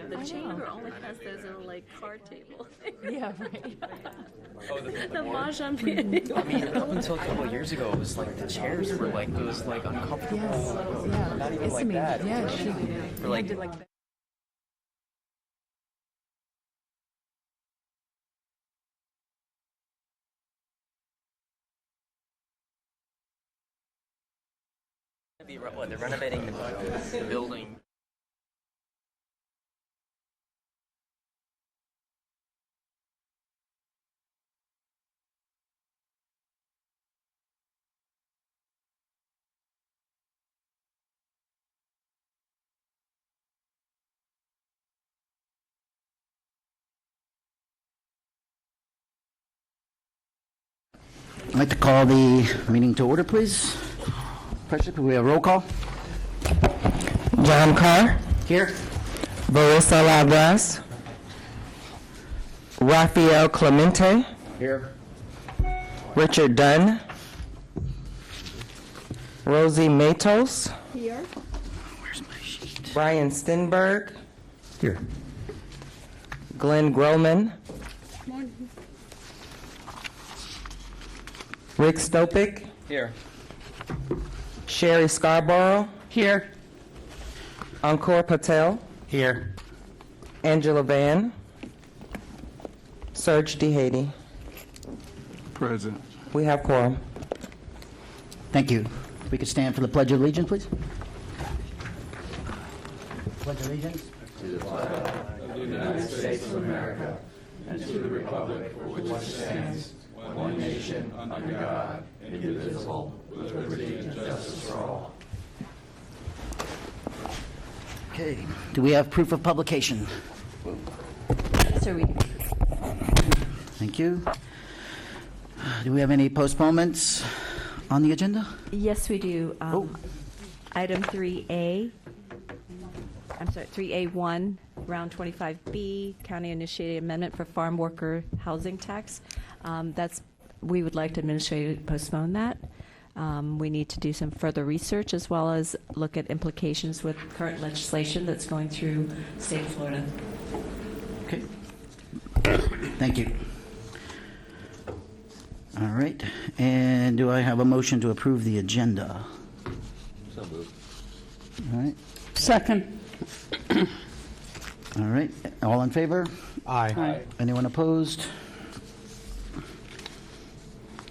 The chamber only has those little like card table. Yeah, right. Oh, the Mahjong piano. I mean, up until a couple of years ago, it was like the chairs were like those like uncomfortable. Yeah. Not even It's like amazing. that. Yeah, she For like, did like that. they're renovating the building. I'd like to call the meeting to order, please. Pressure, could we have a roll call? John Carr, Here. Marissa Labras, Rafael Clemente, Here. Richard Dunn, Rosie Matos, Where's my sheet? Brian Stenberg, Here. Glenn Groman, Rick Stopik, Here. Sherry Scarborough, Here. Ankur Patel, Here. Angela Van, Serge DeHady. Present. We have quorum. Thank you. We could stand for the Pledge of Allegiance, please. Pledge of Allegiance. Okay. Do we have proof of publication? So we Thank you. Do we have any postponements on the agenda? Yes, we do. Oh. Item 3A. I'm sorry, 3A1, round 25B, county initiated amendment for farm worker housing tax. We would like to administratively postpone that. We need to do some further research as well as look at implications with current legislation that's going through the state of Florida. Okay. Thank you. All right. And do I have a motion to approve the agenda? So moved. All right. Second. All right. All in favor? Aye. Anyone opposed?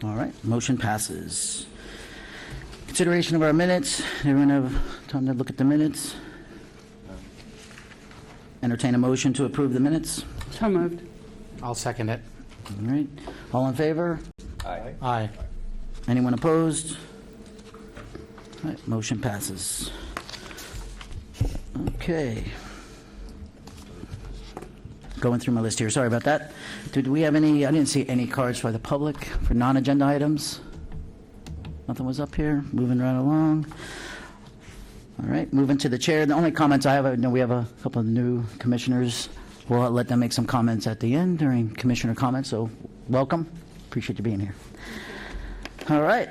All right. Motion passes. Consideration of our minutes. Everyone have time to look at the minutes? Entertain a motion to approve the minutes? So moved. I'll second it. All right. All in favor? Aye. Aye. Anyone opposed? All right, motion passes. Okay. Going through my list here, sorry about that. Do we have any, I didn't see any cards for the public for non-agenda items? Nothing was up here, moving right along. All right, moving to the chair. The only comments I have, I know we have a couple of new commissioners. We'll let them make some comments at the end during commissioner comments, so welcome. Appreciate you being here. All right,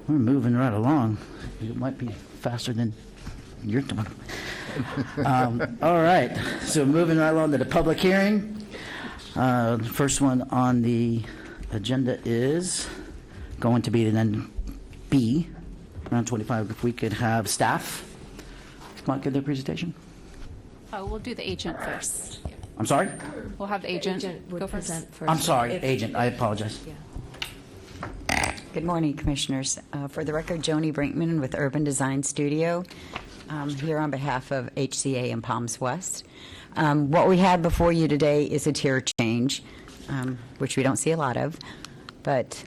we're moving right along. It might be faster than you're doing. All right, so moving right along to the public hearing. The first one on the agenda is going to be then B, around 25. If we could have staff come out and give their presentation. Oh, we'll do the agent first. I'm sorry? We'll have the agent would go first. present first. I'm sorry, agent, I apologize. Good morning, Commissioners. For the record, Joni Brinkman with Urban Design Studio, here on behalf of HCA and Palms West. What we have before you today is a tier change, which we don't see a lot of, but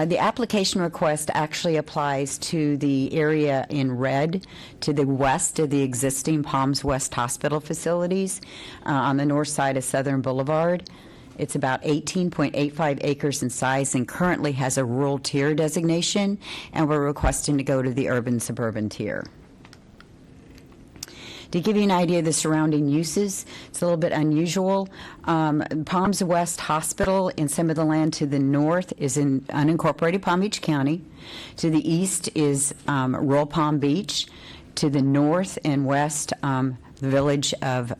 the application request actually applies to the area in red to the west of the existing Palms West Hospital facilities on the north side of Southern Boulevard. It's about 18.85 acres in size and currently has a rural tier designation, and we're requesting to go to the urban suburban tier. To give you an idea of the surrounding uses, it's a little bit unusual. Palms West Hospital and some of the land to the north is in unincorporated Palm Beach County. To the east is rural Palm Beach. To the north and west, the village of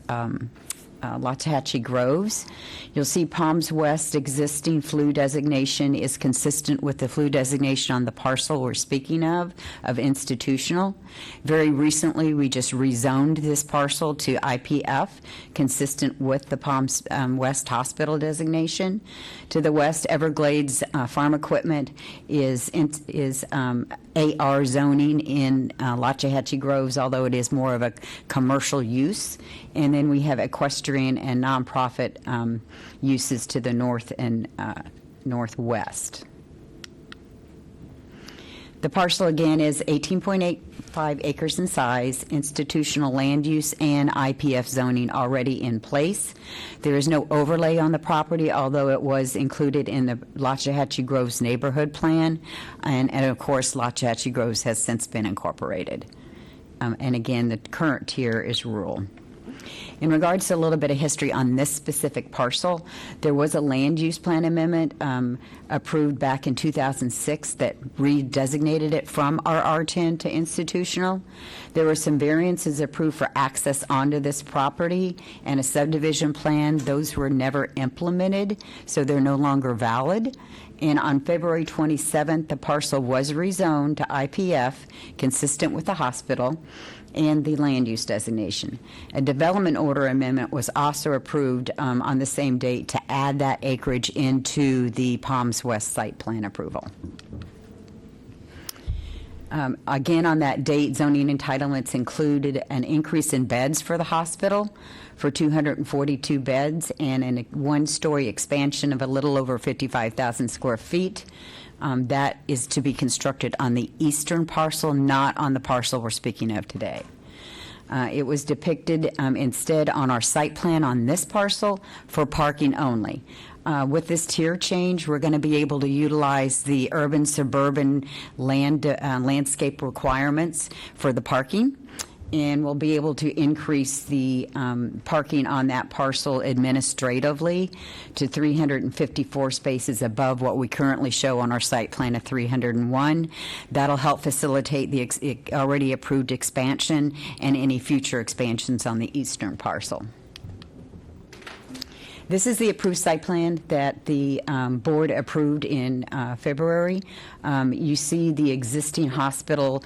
Loxahatchee Groves. You'll see Palms West existing flu designation is consistent with the flu designation on the parcel we're speaking of institutional. Very recently, we just rezoned this parcel to IPF, consistent with the Palms West Hospital designation. To the west, Everglades Farm Equipment is AR zoning in Loxahatchee Groves, although it is more of a commercial use. And then we have equestrian and nonprofit uses to the north and northwest. The parcel again is 18.85 acres in size, institutional land use and IPF zoning already in place. There is no overlay on the property, although it was included in the Loxahatchee Groves neighborhood plan. And of course, Loxahatchee Groves has since been incorporated. And again, the current tier is rural. In regards to a little bit of history on this specific parcel, there was a land use plan amendment approved back in 2006 that redesignated it from RR10 to institutional. There were some variances approved for access onto this property and a subdivision plan. Those were never implemented, so they're no longer valid. And on February 27th, the parcel was rezoned to IPF, consistent with the hospital and the land use designation. A development order amendment was also approved on the same date to add that acreage into the Palms West site plan approval. Again, on that date, zoning entitlements included an increase in beds for the hospital for 242 beds and a one-story expansion of a little over 55,000 square feet. That is to be constructed on the eastern parcel, not on the parcel we're speaking of today. It was depicted instead on our site plan on this parcel for parking only. With this tier change, we're going to be able to utilize the urban-suburban landscape requirements for the parking, and we'll be able to increase the parking on that parcel administratively to 354 spaces above what we currently show on our site plan of 301. That'll help facilitate the already approved expansion and any future expansions on the eastern parcel. This is the approved site plan that the board approved in February. You see the existing hospital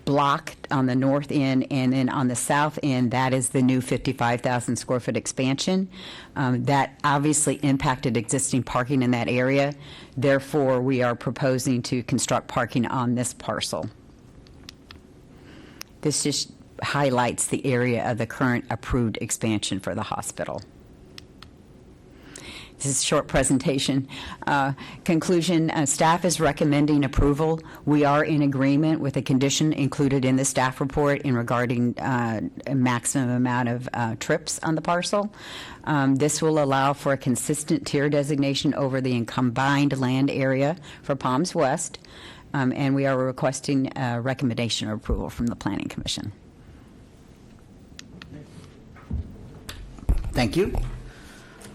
block on the north end, and then on the south end, that is the new 55,000 square foot expansion. That obviously impacted existing parking in that area. Therefore, we are proposing to construct parking on this parcel. This just highlights the area of the current approved expansion for the hospital. This is a short presentation. Conclusion, staff is recommending approval. We are in agreement with a condition included in the staff report in regarding a maximum amount of trips on the parcel. This will allow for a consistent tier designation over the combined land area for Palms West, and we are requesting a recommendation of approval from the Planning Commission. Thank you.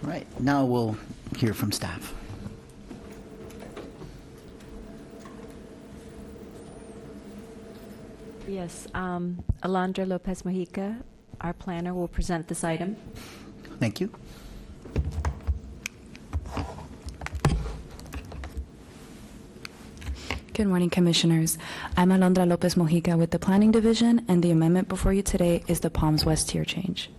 All right, now we'll hear from staff. Yes, Alondra Lopez Mojica, our planner, will present this item. Thank you. Good morning, Commissioners. I'm Alondra Lopez Mojica with the Planning Division, and the amendment before you today is the Palms West tier change.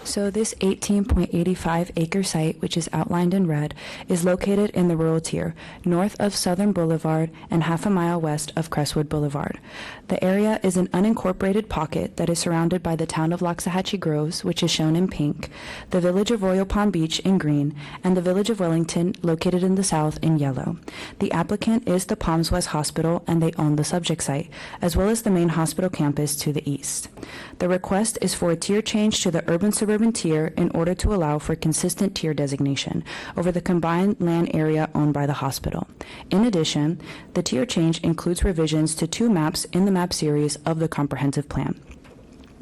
So this 18.85 acre site, which is outlined in red, is located in the rural tier, north of Southern Boulevard and half a mile west of Crestwood Boulevard. The area is an unincorporated pocket that is surrounded by the town of Loxahatchee Groves, which is shown in pink, the village of Royal Palm Beach in green, and the village of Wellington, located in the south, in yellow. The applicant is the Palms West Hospital, and they own the subject site, as well as the main hospital campus to the east. The request is for a tier change to the urban-suburban tier in order to allow for consistent tier designation over the combined land area owned by the hospital. In addition, the tier change includes revisions to 2 maps in the map series of the comprehensive plan.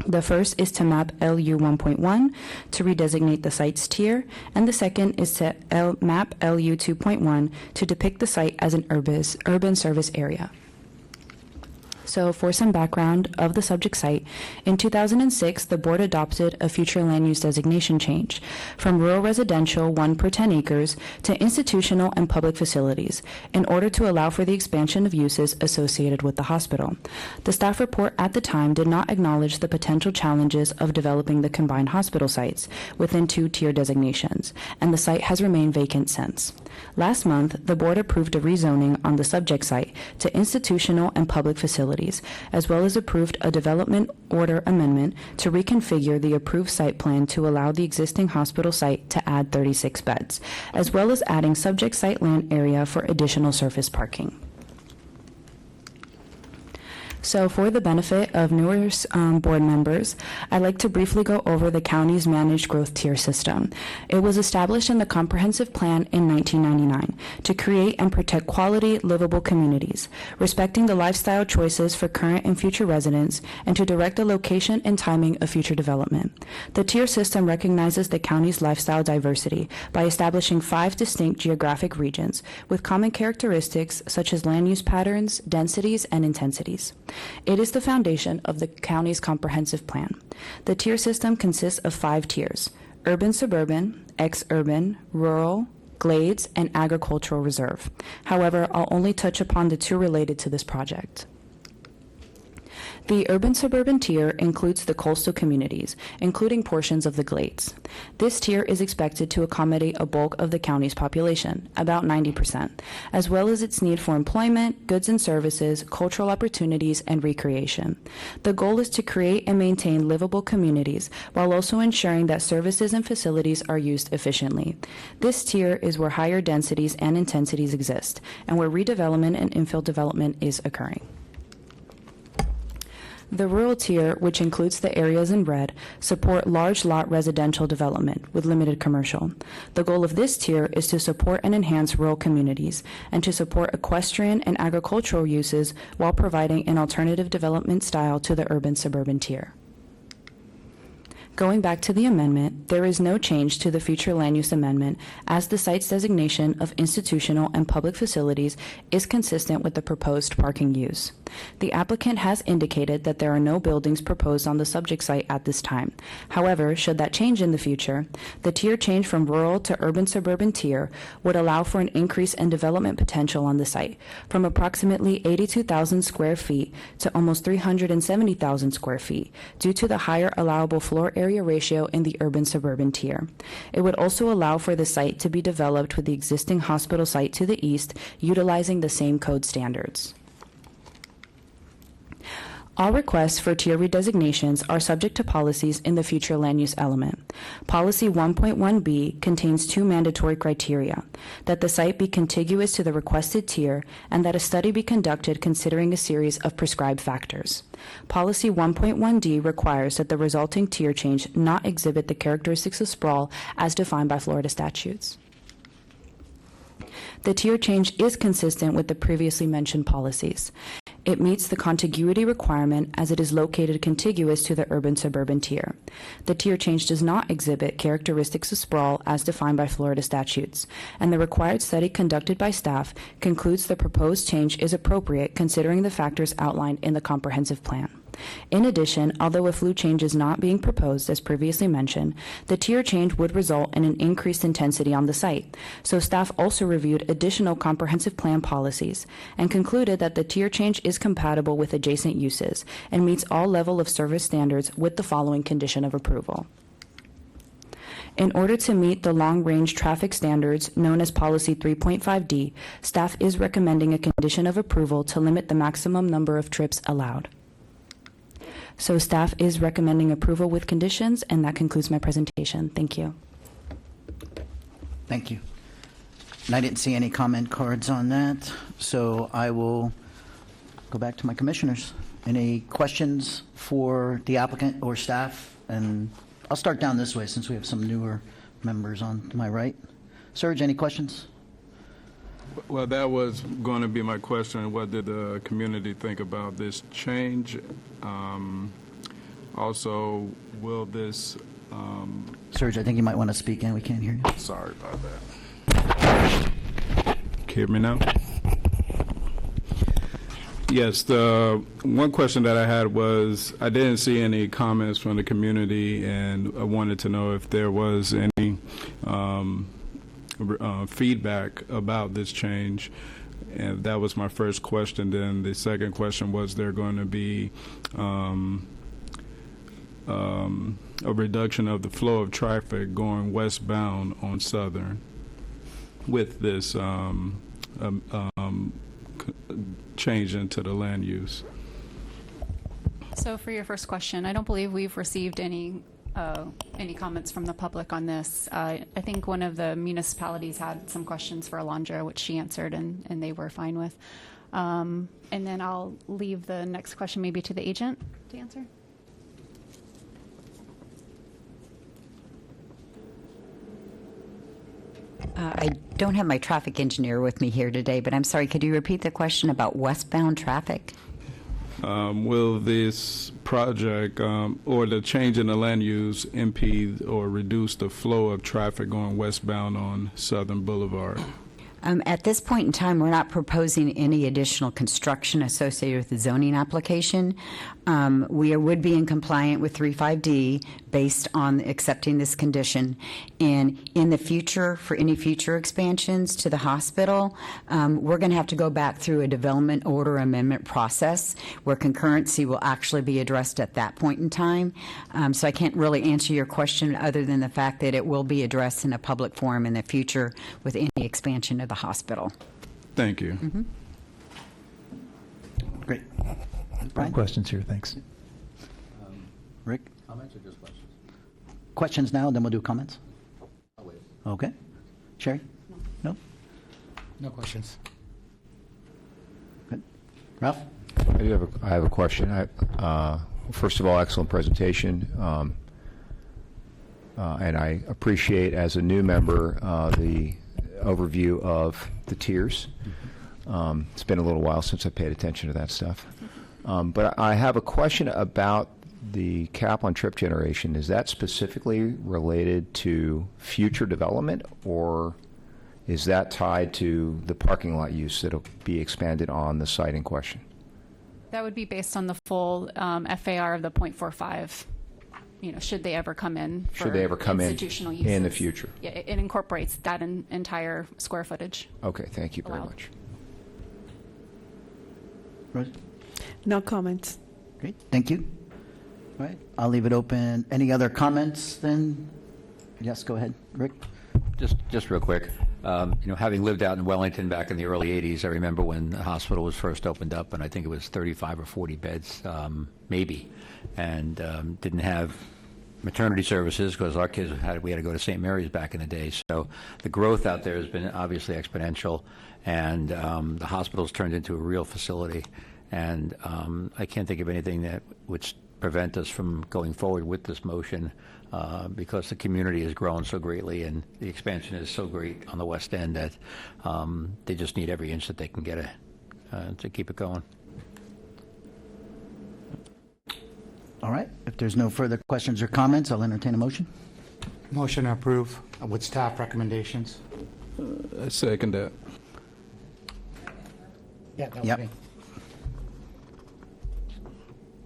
The first is to map LU 1.1 to redesignate the site's tier, and the second is to map LU 2.1 to depict the site as an urban service area. So for some background of the subject site, in 2006, the board adopted a future land use designation change from rural residential 1 per 10 acres to institutional and public facilities in order to allow for the expansion of uses associated with the hospital. The staff report at the time did not acknowledge the potential challenges of developing the combined hospital sites within 2-tier designations, and the site has remained vacant since. Last month, the board approved a rezoning on the subject site to institutional and public facilities, as well as approved a development order amendment to reconfigure the approved site plan to allow the existing hospital site to add 36 beds, as well as adding subject site land area for additional surface parking. So for the benefit of newer board members, I'd like to briefly go over the county's managed growth tier system. It was established in the comprehensive plan in 1999 to create and protect quality, livable communities, respecting the lifestyle choices for current and future residents, and to direct the location and timing of future development. The tier system recognizes the county's lifestyle diversity by establishing 5 distinct geographic regions with common characteristics such as land use patterns, densities, and intensities. It is the foundation of the county's comprehensive plan. The tier system consists of 5 tiers: urban-suburban, ex-urban, rural, glades, and agricultural reserve. However, I'll only touch upon the 2 related to this project. The urban-suburban tier includes the coastal communities, including portions of the glades. This tier is expected to accommodate a bulk of the county's population, about 90%, as well as its need for employment, goods and services, cultural opportunities, and recreation. The goal is to create and maintain livable communities while also ensuring that services and facilities are used efficiently. This tier is where higher densities and intensities exist, and where redevelopment and infill development is occurring. The rural tier, which includes the areas in red, support large lot residential development with limited commercial. The goal of this tier is to support and enhance rural communities and to support equestrian and agricultural uses while providing an alternative development style to the urban-suburban tier. Going back to the amendment, there is no change to the future land use amendment as the site's designation of institutional and public facilities is consistent with the proposed parking use. The applicant has indicated that there are no buildings proposed on the subject site at this time. However, should that change in the future, the tier change from rural to urban-suburban tier would allow for an increase in development potential on the site from approximately 82,000 square feet to almost 370,000 square feet due to the higher allowable floor area ratio in the urban-suburban tier. It would also allow for the site to be developed with the existing hospital site to the east, utilizing the same code standards. All requests for tier redesignations are subject to policies in the future land use element. Policy 1.1b contains 2 mandatory criteria: that the site be contiguous to the requested tier and that a study be conducted considering a series of prescribed factors. Policy 1.1d requires that the resulting tier change not exhibit the characteristics of sprawl as defined by Florida statutes. The tier change is consistent with the previously mentioned policies. It meets the contiguity requirement as it is located contiguous to the urban-suburban tier. The tier change does not exhibit characteristics of sprawl as defined by Florida statutes, and the required study conducted by staff concludes the proposed change is appropriate considering the factors outlined in the comprehensive plan. In addition, although a flue change is not being proposed as previously mentioned, the tier change would result in an increased intensity on the site. So staff also reviewed additional comprehensive plan policies and concluded that the tier change is compatible with adjacent uses and meets all level of service standards with the following condition of approval. In order to meet the long-range traffic standards known as Policy 3.5D, staff is recommending a condition of approval to limit the maximum number of trips allowed. So staff is recommending approval with conditions, and that concludes my presentation. Thank you. Thank you. And I didn't see any comment cards on that, so I will go back to my commissioners. Any questions for the applicant or staff? And I'll start down this way since we have some newer members on my right. Serge, any questions? Well, that was going to be my question. What did the community think about this change? Also, will this... Serge, I think you might want to speak in. We can't hear you. Sorry about that. Can you hear me now? Yes, the one question that I had was, I didn't see any comments from the community, and I wanted to know if there was any feedback about this change. And that was my first question. Then the second question was, there going to be a reduction of the flow of traffic going westbound on Southern with this change into the land use? So for your first question, I don't believe we've received any comments from the public on this. I think one of the municipalities had some questions for Alondra, which she answered, and they were fine with. And then I'll leave the next question maybe to the agent to answer. I don't have my traffic engineer with me here today, but I'm sorry, could you repeat the question about westbound traffic? Will this project or the change in the land use impede or reduce the flow of traffic going westbound on Southern Boulevard? At this point in time, we're not proposing any additional construction associated with the zoning application. We would be in compliant with 35D based on accepting this condition. And in the future, for any future expansions to the hospital, we're going to have to go back through a development order amendment process where concurrency will actually be addressed at that point in time. So I can't really answer your question other than the fact that it will be addressed in a public forum in the future with any expansion of the hospital. Thank you. Mm-hmm. Great. No Brian? questions here, thanks. Rick? Comments or just questions? Questions now, then we'll do comments. I'll wait. Okay. Sherry? No? No questions. Good. Ralph? I have a question. First of all, excellent presentation. And I appreciate, as a new member, the overview of the tiers. It's been a little while since I paid attention to that stuff. But I have a question about the cap on trip generation. Is that specifically related to future development, or is that tied to the parking lot use that will be expanded on the site in question? That would be based on the full FAR of the 0.45. You know, should they ever come in for Should they ever come institutional in uses. the future? Yeah, it incorporates that entire square footage. Okay, thank you very Allowed. much. Rose? No comments. Great, thank you. All right, I'll leave it open. Any other comments then? Yes, go ahead, Rick. Just real quick. Having lived out in Wellington back in the early 80s, I remember when the hospital was first opened up, and I think it was 35 or 40 beds, maybe, and didn't have maternity services because our kids we had to go to St. Mary's back in the day. So the growth out there has been obviously exponential, and the hospital's turned into a real facility. And I can't think of anything that would prevent us from going forward with this motion because the community has grown so greatly and the expansion is so great on the West End that they just need every inch that they can get to keep it going. All right, if there's no further questions or comments, I'll entertain a motion. Motion to approve with staff recommendations. I second that. Yeah, that Yep. was me.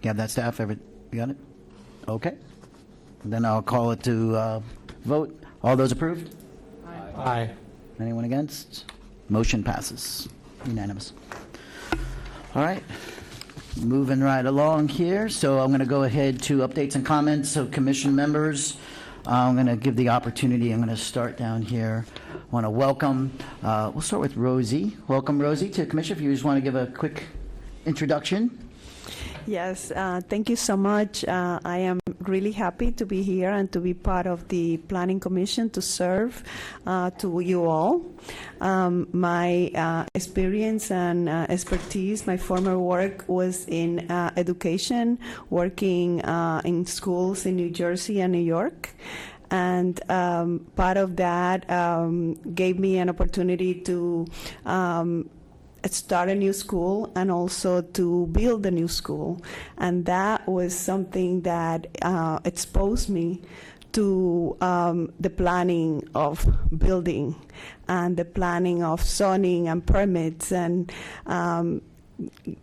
You have that, staff? You got it? Okay. Then I'll call it to vote. All those approved? Aye. Anyone against? Motion passes. Unanimous. All right. Moving right along here. So I'm going to go ahead to updates and comments. So commission members, I'm going to give the opportunity. I'm going to start down here. I want to welcome, we'll start with Rosie. Welcome, Rosie, to the commission. If you just want to give a quick introduction. Yes, thank you so much. I am really happy to be here and to be part of the Planning Commission to serve to you all. My experience and expertise, my former work was in education, working in schools in New Jersey and New York. And part of that gave me an opportunity to start a new school and also to build a new school. And that was something that exposed me to the planning of building and the planning of zoning and permits and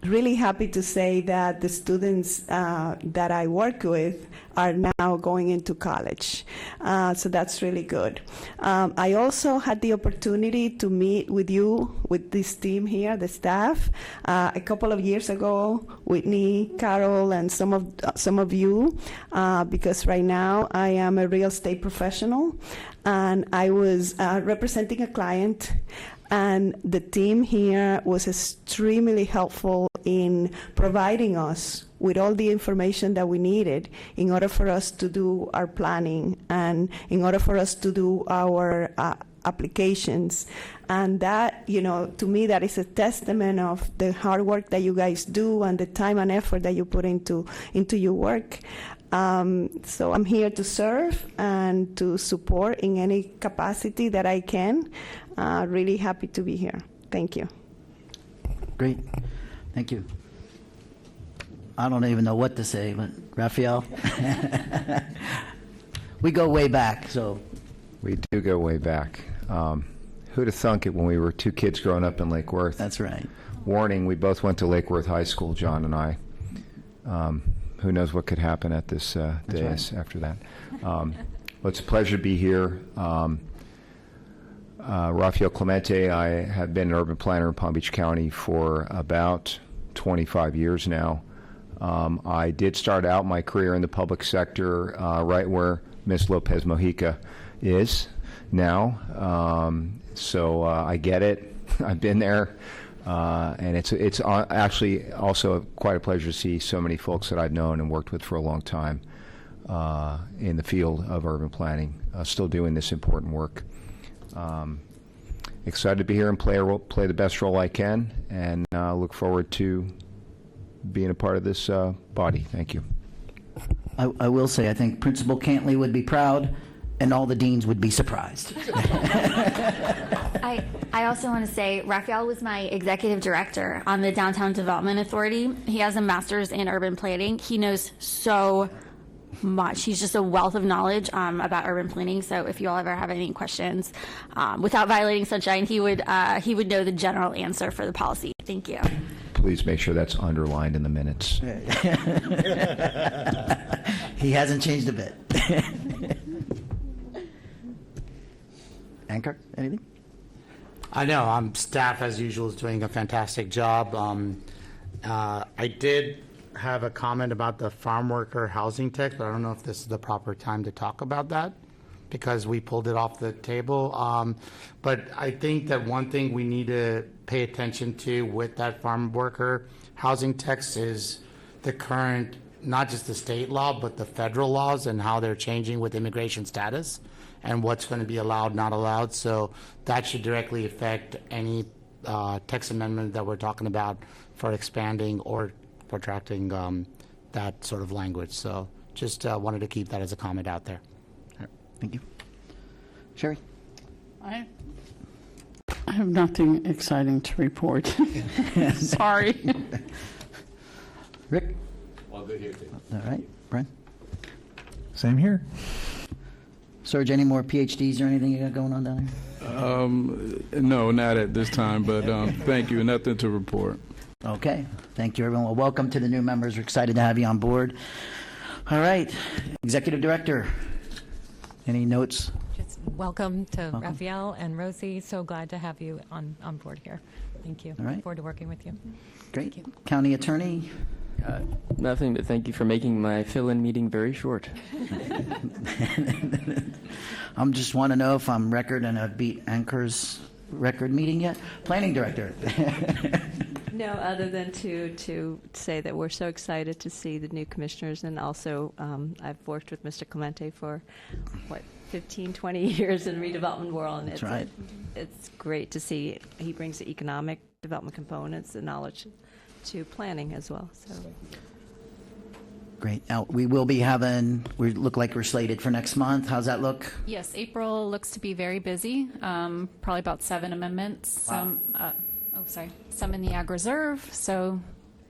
really happy to say that the students that I work with are now going into college. So that's really good. I also had the opportunity to meet with you, with this team here, the staff, a couple of years ago, Whitney, Carol, and some of you, because right now I am a real estate professional, and I was representing a client, and the team here was extremely helpful in providing us with all the information that we needed in order for us to do our planning and in order for us to do our applications. And that, to me, that is a testament of the hard work that you guys do and the time and effort that you put into your work. So I'm here to serve and to support in any capacity that I can. Really happy to be here. Thank you. Great. Thank you. I don't even know what to say, but Raphael, we go way back, so. We do go way back. Who'd have thunk it when we were two kids growing up in Lake Worth? That's right. Warning, we both went to Lake Worth High School, John and I. Who knows what could happen at this dais after that. Well, it's a pleasure to be here. Rafael Clemente, I have been an urban planner in Palm Beach County for about 25 years now. I did start out my career in the public sector right where Ms. Lopez Mojica is now. So I get it. I've been there. And it's actually also quite a pleasure to see so many folks that I've known and worked with for a long time in the field of urban planning, still doing this important work. Excited to be here and play the best role I can, and look forward to being a part of this body. Thank you. I will say, I think Principal Cantley would be proud, and all the deans would be surprised. I also want to say Raphael was my executive director on the Downtown Development Authority. He has a master's in urban planning. He knows so much. He's just a wealth of knowledge about urban planning. So if you all ever have any questions, without violating sunshine, he would know the general answer for the policy. Thank you. Please make sure that's underlined in the minutes. He hasn't changed a bit. Anchor, anything? I know. Staff, as usual, is doing a fantastic job. I did have a comment about the farm worker housing tax, but I don't know if this is the proper time to talk about that because we pulled it off the table. But I think that one thing we need to pay attention to with that farm worker housing tax is the current, not just the state law, but the federal laws and how they're changing with immigration status and what's going to be allowed, not allowed. So that should directly affect any text amendment that we're talking about for expanding or protracting that sort of language. So just wanted to keep that as a comment out there. Thank you. Sherry? I have nothing exciting to report. Sorry. Rick? All good here, too. All right. Brian? Same here. Serge, any more PhDs or anything you got going on down there? No, not at this time, but thank you. Nothing to report. Okay. Thank you, everyone. Well, welcome to the new members. We're excited to have you on board. All right. Executive Director, any notes? Just welcome to Raphael and Rosie. So glad to have you on board here. Thank you. All right. Look forward to working with you. Great. County Attorney? Nothing, but thank you for making my fill-in meeting very short. I'm just want to know if I'm record and I've beat Anchor's record meeting yet. Planning Director. No, other than to say that we're so excited to see the new commissioners, and also I've worked with Mr. Clemente for, 15, 20 years in redevelopment world, and That's right. It's great to see he brings the economic development components and knowledge to planning as well. So. Great. Now, we will be we look like we're slated for next month. How's that look? Yes, April looks to be very busy. Probably about 7 amendments. Wow. Some in the Ag Reserve. So,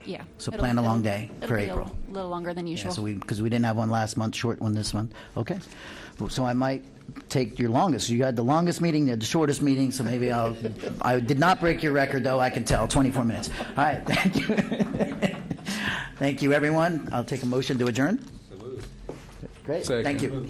yeah. So plan a long day for it'll be April. A little longer than usual. Yeah, so because we didn't have one last month, short one this month. Okay. So I might take your longest. You had the longest meeting, you had the shortest meeting, so maybe I did not break your record, though, I can tell, 24 minutes. All right, thank you. Thank you, everyone. I'll take a motion to adjourn. Great, Second. thank you.